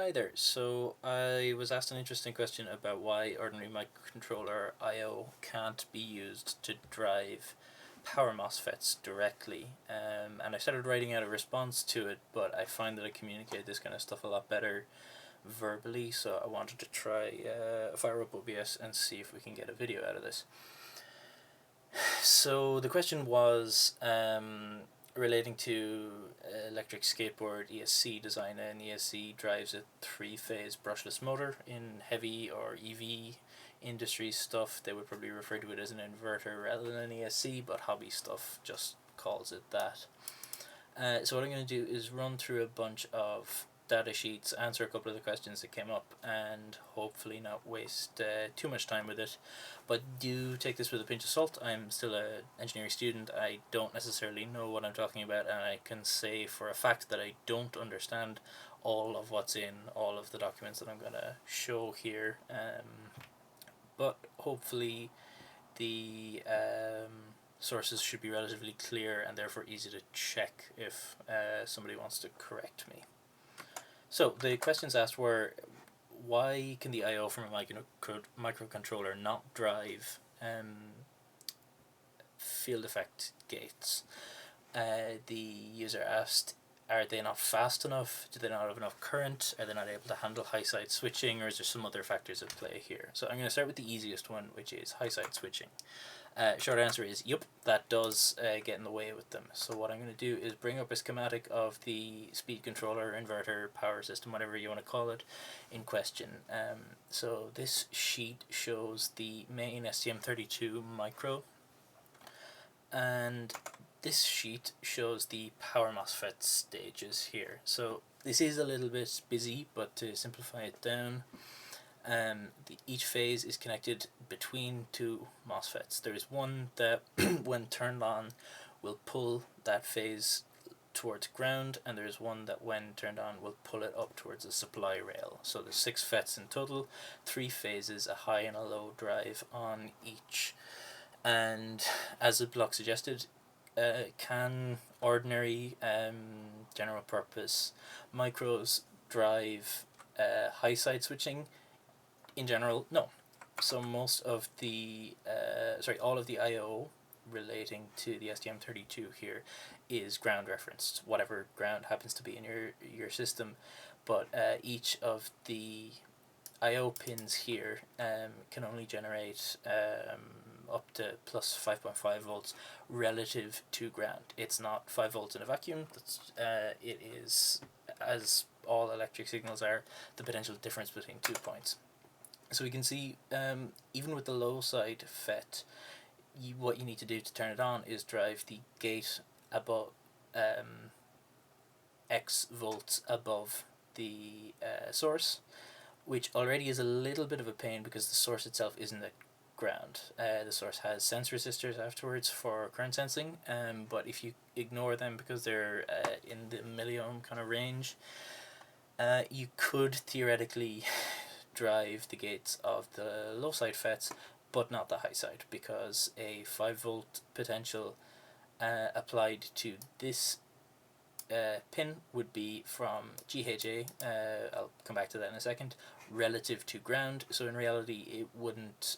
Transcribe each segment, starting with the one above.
Hi there. So I was asked an interesting question about why ordinary microcontroller I/O can't be used to drive power MOSFETs directly. And I started writing out a response to it, but I find that I communicate this kind of stuff a lot better verbally, so I wanted to try fire up OBS and see if we can get a video out of this. So the question was relating to electric skateboard ESC design. An ESC drives a three-phase brushless motor. In heavy or EV industry stuff, they would probably refer to it as an inverter rather than an ESC, but hobby stuff just calls it that. So what I'm going to do is run through a bunch of data sheets, answer a couple of the questions that came up, and hopefully not waste too much time with it. But do take this with a pinch of salt. I'm still an engineering student. I don't necessarily know what I'm talking about, and I can say for a fact that I don't understand all of what's in all of the documents that I'm going to show here. But hopefully the sources should be relatively clear and therefore easy to check if somebody wants to correct me. So the questions asked were, why can the I/O from a microcontroller not drive field effect gates? The user asked, are they not fast enough? Do they not have enough current? Are they not able to handle high-side switching, or is there some other factors at play here? So I'm going to start with the easiest one, which is high-side switching. Short answer is, yep, that does get in the way with them. So what I'm going to do is bring up a schematic of the speed controller, inverter, power system, whatever you want to call it, in question. So this sheet shows the main STM32 micro, and this sheet shows the power MOSFET stages here. So this is a little bit busy, but to simplify it down, each phase is connected between two MOSFETs. There is one that, when turned on, will pull that phase towards ground, and there's one that, when turned on, will pull it up towards the supply rail. So there's 6 FETs in total, 3 phases, a high and a low drive on each. And as the block suggested, can ordinary general purpose micros drive high side switching? In general, no. So most of the all of the I/O relating to the STM32 here is ground referenced, whatever ground happens to be in your system. But each of the I/O pins here can only generate up to plus 5.5 volts relative to ground. It's not 5 volts in a vacuum. It is, as all electric signals are, the potential difference between 2 points. So we can see, even with the low side FET, what you need to do to turn it on is drive the gate above X volts above the source, which already is a little bit of a pain because the source itself isn't at ground. The source has sense resistors afterwards for current sensing, but if you ignore them because they're in the milliohm kind of range, you could theoretically drive the gates of the low side FETs but not the high side, because a 5 volt potential applied to this pin would be from GHA, I'll come back to that in a second, relative to ground. So in reality it wouldn't,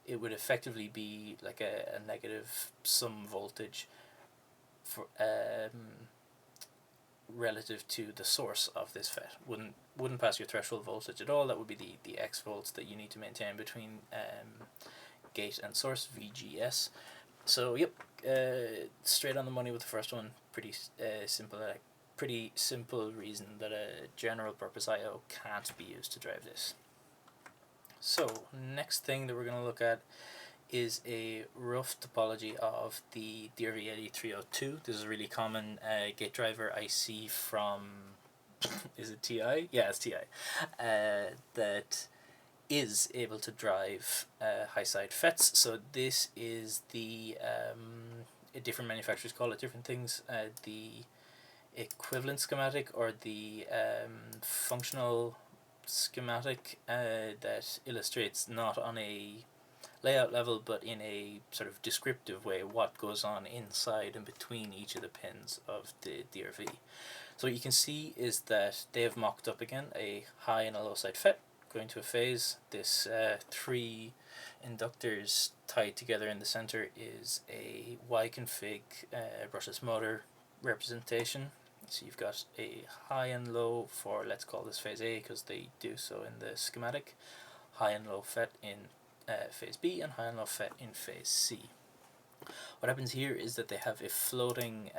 it would effectively be like a negative some voltage for relative to the source of this FET. Wouldn't pass your threshold voltage at all. That would be the X volts that you need to maintain between gate and source, VGS. So yep, straight on the money with the first one. Pretty simple reason that a general purpose I/O can't be used to drive this. So next thing that we're going to look at is a rough topology of the DRV8302. This is a really common gate driver I see from, is it TI? Yeah, it's TI. That is able to drive high side FETs. So this is the, different manufacturers call it different things, the equivalent schematic or the functional schematic that illustrates not on a layout level but in a sort of descriptive way what goes on inside and between each of the pins of the DRV. So what you can see is that they have mocked up again a high and a low side FET going to a phase. This three inductors tied together in the center is a Y-config brushless motor representation. So you've got a high and low for, let's call this phase A because they do so in the schematic, high and low FET in phase B, and high and low FET in phase C. What happens here is that they have a floating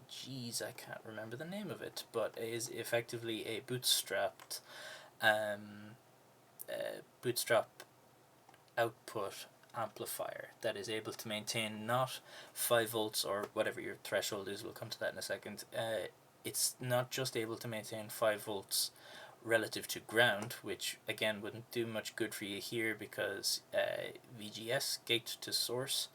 geez, I can't remember the name of it, but it is effectively a bootstrap output amplifier that is able to maintain not 5 volts or whatever your threshold is, we'll come to that in a second. It's not just able to maintain 5 volts relative to ground, which again wouldn't do much good for you here because VGS, gate to source,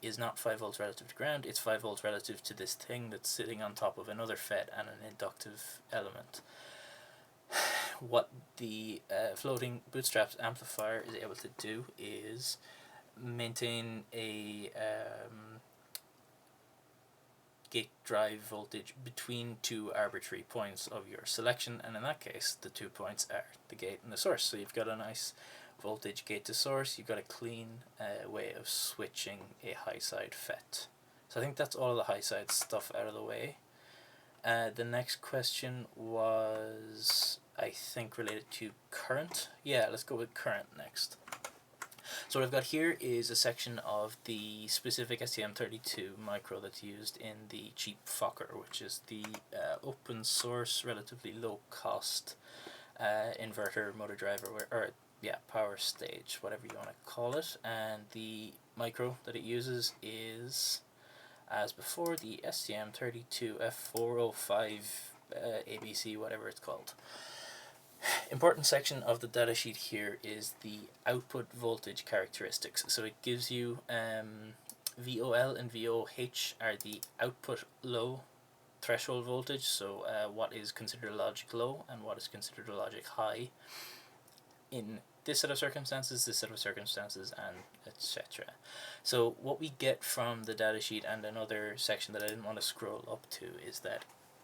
is not 5 volts relative to ground, it's 5 volts relative to this thing that's sitting on top of another FET and an inductive element. What the floating bootstraps amplifier is able to do is maintain a gate drive voltage between two arbitrary points of your selection, and in that case the 2 points are the gate and the source. So you've got a nice voltage gate to source, you've got a clean way of switching a high side FET. So I think that's all the high side stuff out of the way. The next question was, I think, related to current. Yeah, let's go with current next. So what I've got here is a section of the specific STM32 micro that's used in the cheap Fokker, which is the open source, relatively low cost inverter, motor driver, or power stage, whatever you want to call it. And the micro that it uses is, as before, the STM32F405 ABC, whatever it's called. Important section of the datasheet here is the output voltage characteristics. So it gives you VOL and VOH are the output low threshold voltage, so what is considered a logic low and what is considered a logic high in this set of circumstances, this set of circumstances, and etc. So what we get from the datasheet, and another section that I didn't want to scroll up to, is that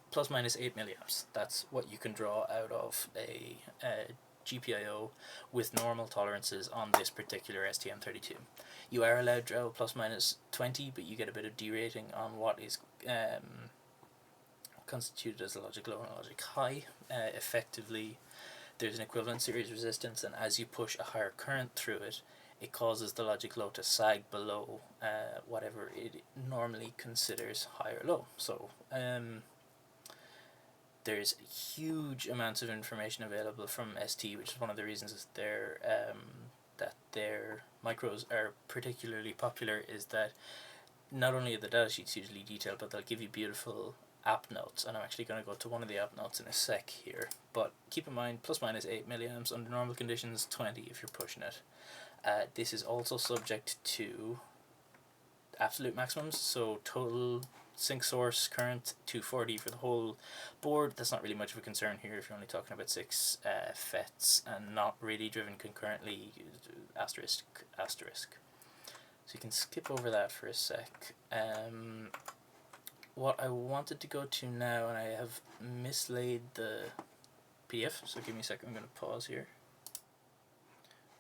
plus minus 8 milliamps. That's what you can draw out of a GPIO with normal tolerances on this particular STM32. You are allowed to draw plus minus 20, but you get a bit of derating on what is constituted as a logic low and a logic high. Effectively, there's an equivalent series resistance, and as you push a higher current through it, it causes the logic low to sag below whatever it normally considers high or low. So there's huge amounts of information available from ST, which is one of the reasons that their micros are particularly popular, is that not only are the datasheets hugely detailed, but they'll give you beautiful app notes, and I'm actually going to go to one of the app notes in a sec here. But keep in mind, plus minus 8 milliamps under normal conditions, 20 if you're pushing it. This is also subject to absolute maximums, so total sync source current 240 for the whole board. That's not really much of a concern here if you're only talking about 6 FETs and not really driven concurrently, asterisk. So you can skip over that for a sec. What I wanted to go to now, and I have mislaid the PDF, so give me a second, I'm going to pause here.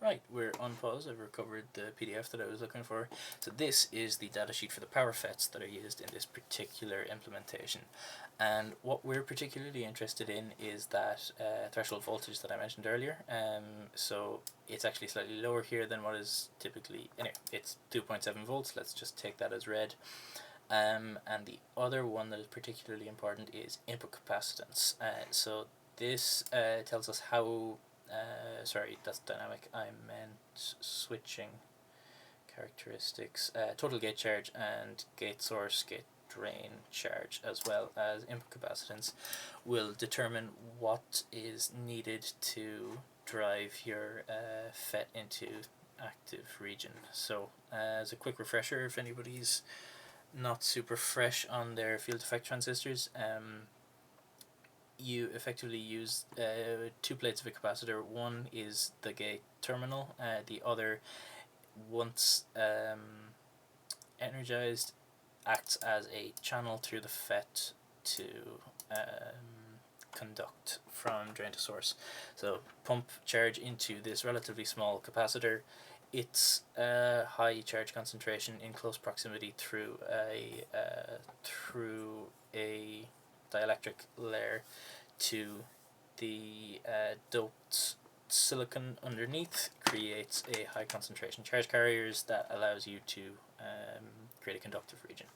Right, we're on pause. I've recovered the PDF that I was looking for. So this is the datasheet for the power FETs that are used in this particular implementation. And what we're particularly interested in is that threshold voltage that I mentioned earlier. So it's actually slightly lower here than what is typically, anyway, it's 2.7 volts. Let's just take that as read. And the other one that is particularly important is input capacitance. So this tells us how, sorry, that's dynamic, I meant switching characteristics, total gate charge and gate source, gate drain charge, as well as input capacitance, will determine what is needed to drive your FET into active region. So as a quick refresher, if anybody's not super fresh on their field effect transistors, you effectively use 2 plates of a capacitor. One is the gate terminal, the other, once energized, acts as a channel through the FET to conduct from drain to source. So pump charge into this relatively small capacitor. It's a high charge concentration in close proximity through a dielectric layer to the doped silicon underneath, creates a high concentration charge carriers that allows you to create a conductive region.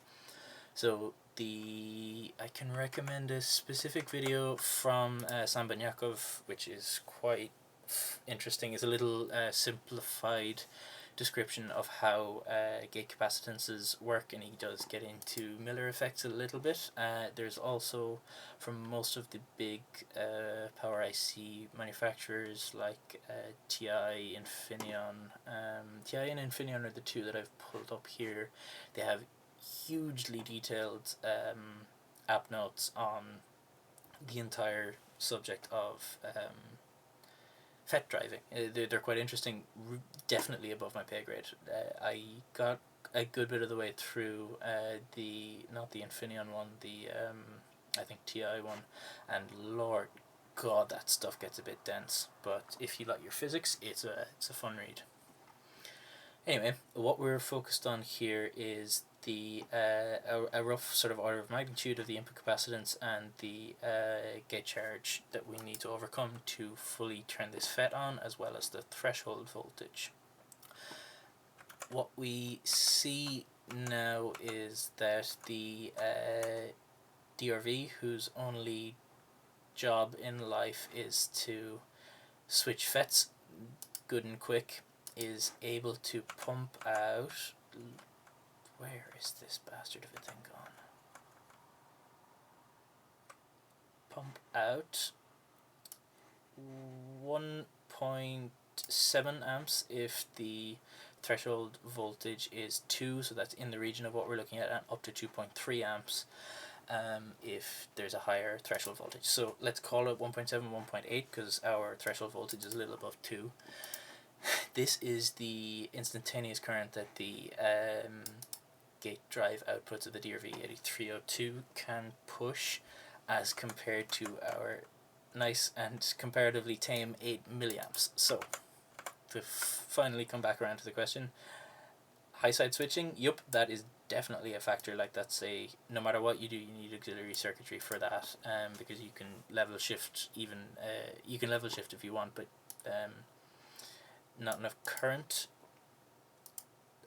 So I can recommend a specific video from Sam Banyakov, which is quite interesting. It's a little simplified description of how gate capacitances work, and he does get into Miller effects a little bit. There's also, from most of the big power IC manufacturers like TI, Infineon. TI and Infineon are the two that I've pulled up here. They have hugely detailed app notes on the entire subject of FET driving. They're quite interesting, definitely above my pay grade. I got a good bit of the way through not the Infineon one, the I think TI one, and Lord God, that stuff gets a bit dense. But if you like your physics, it's a fun read. Anyway, what we're focused on here is a rough sort of order of magnitude of the input capacitance and the gate charge that we need to overcome to fully turn this FET on, as well as the threshold voltage. What we see now is that the DRV, whose only job in life is to switch FETs good and quick, is able to pump out... Where is this bastard of a thing gone? Pump out 1.7 amps if the threshold voltage is 2, so that's in the region of what we're looking at, and up to 2.3 amps if there's a higher threshold voltage. So let's call it 1.7, 1.8, because our threshold voltage is a little above 2. This is the instantaneous current that the gate drive outputs of the DRV8302 can push, as compared to our nice and comparatively tame 8 milliamps. So, to finally come back around to the question, high side switching, yup, that is definitely a factor. Like, that's no matter what you do, you need auxiliary circuitry for that, because you can level shift even, you can level shift if you want, but not enough current.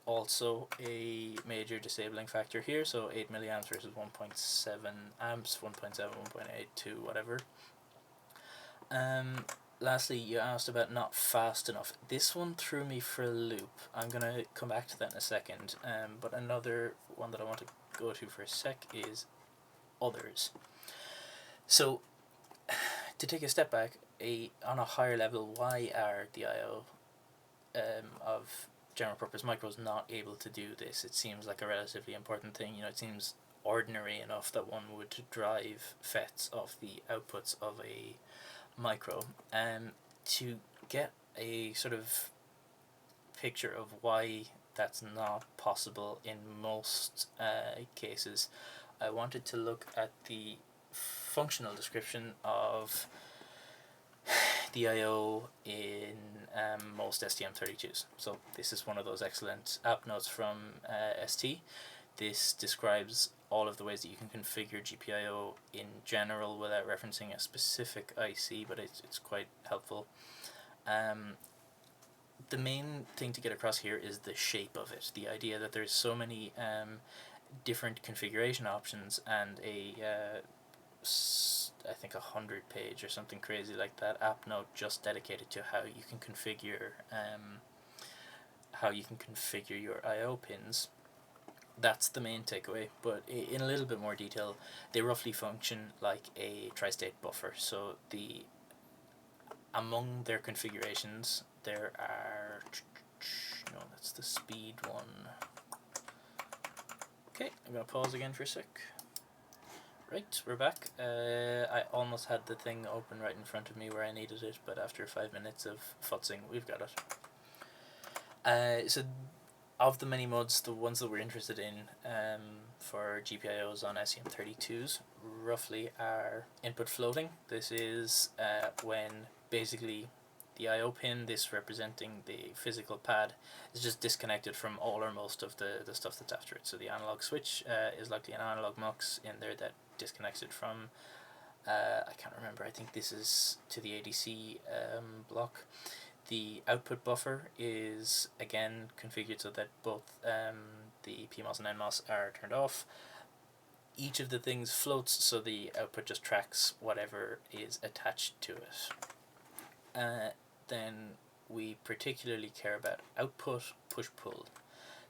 Also a major disabling factor here, so 8 milliamps versus 1.7 amps, 1.7, 1.82, whatever. Lastly, you asked about not fast enough. This one threw me for a loop. I'm going to come back to that in a second, but another one that I want to go to for a sec is others. So, to take a step back, on a higher level, why are the I/O of general purpose micros not able to do this? It seems like a relatively important thing. You know, it seems ordinary enough that one would drive FETs off the outputs of a micro. To get a sort of picture of why that's not possible in most cases, I wanted to look at the functional description of the I/O in most STM32s. So this is one of those excellent app notes from ST. This describes all of the ways that you can configure GPIO in general without referencing a specific IC, but it's quite helpful. The main thing to get across here is the shape of it, the idea that there's so many different configuration options, and I think 100-page or something crazy like that app note just dedicated to how you can configure your I/O pins. That's the main takeaway, but in a little bit more detail, they roughly function like a tri-state buffer. So among their configurations, there are, no, that's the speed one. Okay, I'm going to pause again for a sec. Right, we're back. I almost had the thing open right in front of me where I needed it, but after 5 minutes of futzing, we've got it. So, of the many modes, the ones that we're interested in, for GPIOs on STM32s roughly are input floating. This is when basically the I/O pin, this representing the physical pad, is just disconnected from all or most of the stuff that's after it. So the analog switch is likely an analog mux in there that disconnects it from, I can't remember, I think this is to the ADC block. The output buffer is again configured so that both the PMOS and NMOS are turned off. Each of the things floats, so the output just tracks whatever is attached to it. Then we particularly care about output push-pull.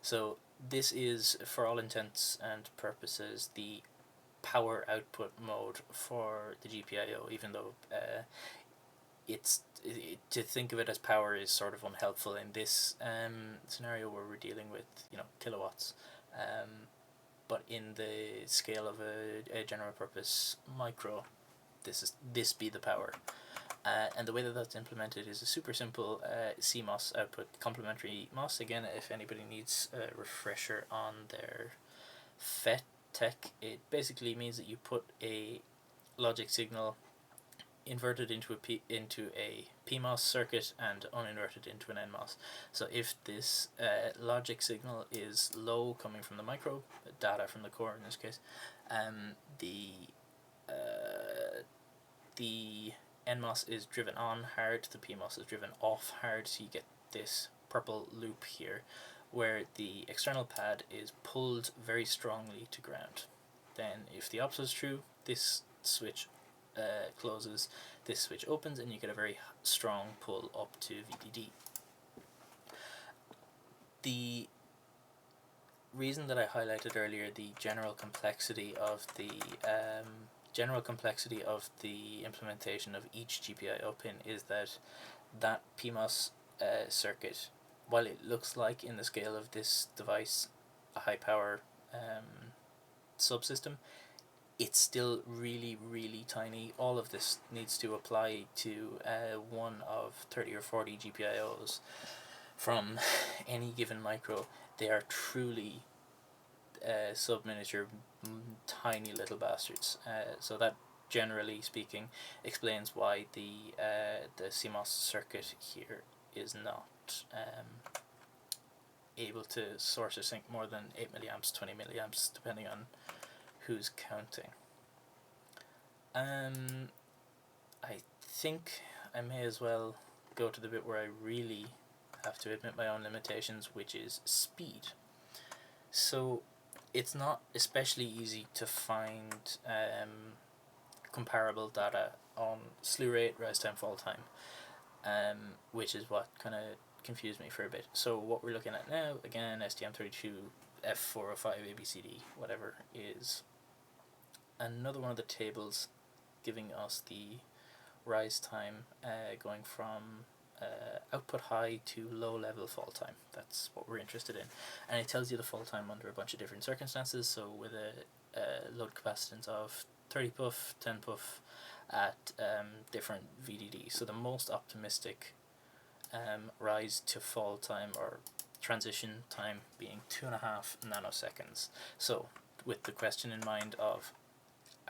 So this is, for all intents and purposes, the power output mode for the GPIO, even though to think of it as power is sort of unhelpful in this scenario where we're dealing with kilowatts. But in the scale of a general purpose micro, this be the power. And the way that that's implemented is a super simple CMOS output complementary MOS. Again, if anybody needs a refresher on their FET tech, it basically means that you put a logic signal inverted into a PMOS circuit and uninverted into an NMOS. So if this logic signal is low coming from the micro, data from the core in this case, the NMOS is driven on hard, the PMOS is driven off hard, so you get this purple loop here where the external pad is pulled very strongly to ground. Then if the opposite is true, this switch closes, this switch opens, and you get a very strong pull up to VDD. The reason that I highlighted earlier the general complexity of the implementation of each GPIO pin is that PMOS circuit, while it looks like in the scale of this device a high power subsystem, it's still really, really tiny. All of this needs to apply to one of 30 or 40 GPIOs from any given micro. They are truly sub-miniature, tiny little bastards. So that, generally speaking, explains why the CMOS circuit here is not able to source or sink more than 8 milliamps, 20 milliamps, depending on who's counting. I think I may as well go to the bit where I really have to admit my own limitations, which is speed. So it's not especially easy to find comparable data on slew rate, rise time, fall time, which is what kind of confused me for a bit. So what we're looking at now, again, STM32 F405 ABCD, whatever, is another one of the tables giving us the rise time going from output high to low level fall time. That's what we're interested in, and it tells you the fall time under a bunch of different circumstances. So with a load capacitance of 30 puff, 10 puff at different VDD. So the most optimistic rise to fall time or transition time being 2.5 nanoseconds. So with the question in mind of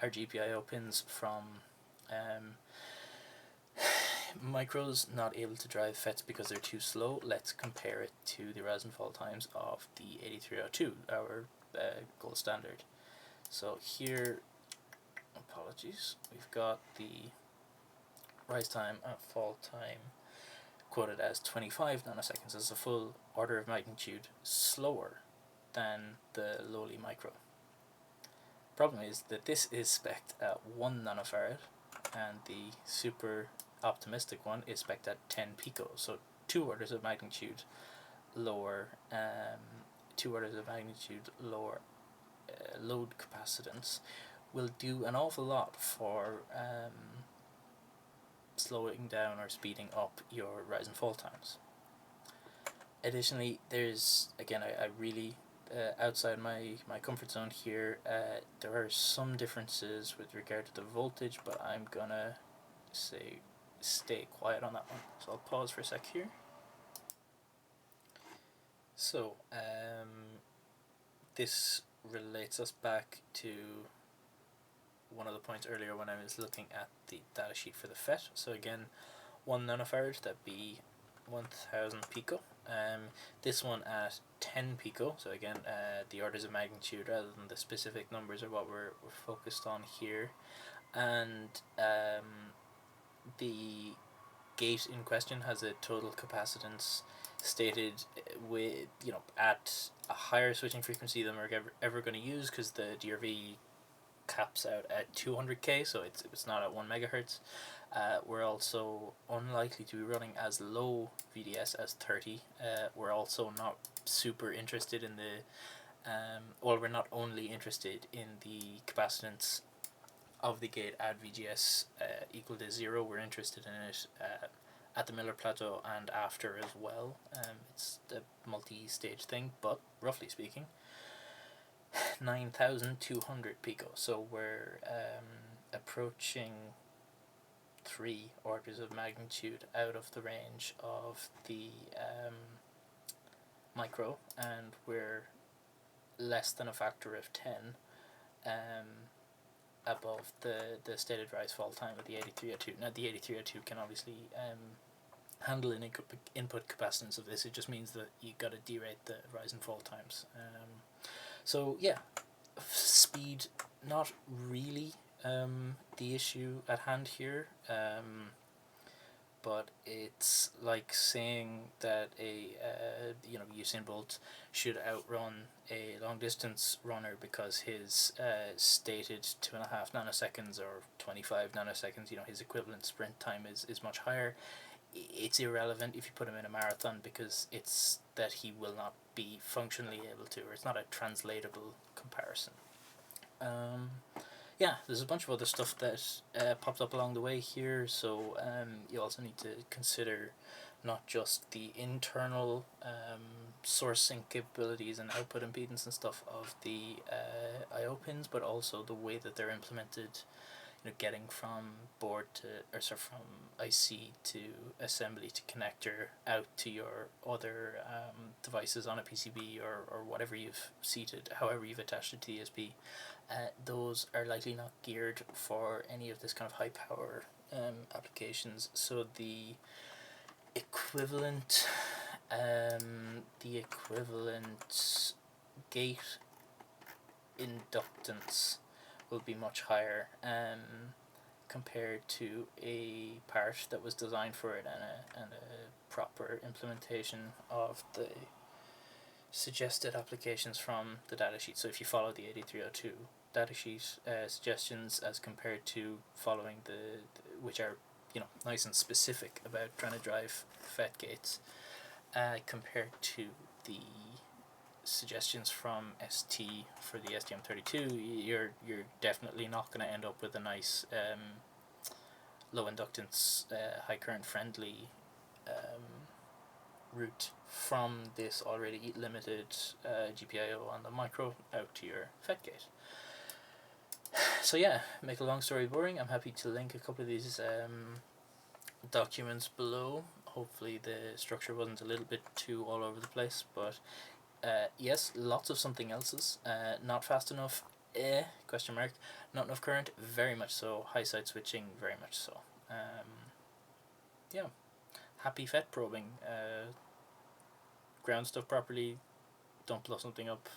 our GPIO pins from micros not able to drive FETs because they're too slow, let's compare it to the rise and fall times of the 8302, our gold standard. So here, apologies, we've got the rise time and fall time quoted as 25 nanoseconds. As a full order of magnitude slower than the lowly micro. Problem is that this is spec'd at 1 nanofarad and the super optimistic one is spec'd at 10 pico, so 2 orders of magnitude lower load capacitance will do an awful lot for slowing down or speeding up your rise and fall times. Additionally, there's, again, I really outside my comfort zone here, there are some differences with regard to the voltage, but I'm gonna stay quiet on that one, so I'll pause for a sec here. So this relates us back to one of the points earlier when I was looking at the datasheet for the FET. So again, 1 nanofarad, that'd be 1000 pico. This one at 10 pico, so again, the orders of magnitude rather than the specific numbers are what we're focused on here. And the gate in question has a total capacitance stated with, at a higher switching frequency than we're ever going to use, because the DRV caps out at 200k, so it's not at 1 megahertz. We're also unlikely to be running as low VDS as 30. We're also not super interested in the we're not only interested in the capacitance of the gate at VGS equal to 0. We're interested in it at the Miller plateau and after as well. It's a multi-stage thing, but roughly speaking, 9,200 pico. So we're approaching 3 orders of magnitude out of the range of the micro, and we're less than a factor of 10 above the stated rise fall time of the 8302. Now the 8302 can obviously handle an input capacitance of this. It just means that you got to derate the rise and fall times. So yeah, speed not really the issue at hand here, but it's like saying that a Usain Bolt should outrun a long distance runner because his stated 2.5 nanoseconds or 25 nanoseconds, his equivalent sprint time is much higher. It's irrelevant if you put him in a marathon, because it's that he will not be functionally able to, or it's not a translatable comparison. There's a bunch of other stuff that pops up along the way here, so you also need to consider not just the internal sourcing capabilities and output impedance and stuff of the I/O pins, but also the way that they're implemented. Getting from from IC to assembly to connector out to your other devices on a PCB or whatever you've seated, however you've attached it to the ESP. Those are likely not geared for any of this kind of high power applications. So the equivalent gate inductance will be much higher compared to a part that was designed for it and a proper implementation of the suggested applications from the datasheet. So if you follow the 8302 datasheet suggestions as compared to following the which are nice and specific about trying to drive FET gates, compared to the suggestions from ST for the STM32, you're definitely not going to end up with a nice low inductance, high current friendly route from this already limited GPIO on the micro out to your FET gate. So yeah, make a long story boring, I'm happy to link a couple of these documents below. Hopefully the structure wasn't a little bit too all over the place, but yes, lots of something else's. Not fast enough, question mark. Not enough current, very much so. High side switching, very much so. Yeah, happy FET probing. Ground stuff properly, don't blow something up.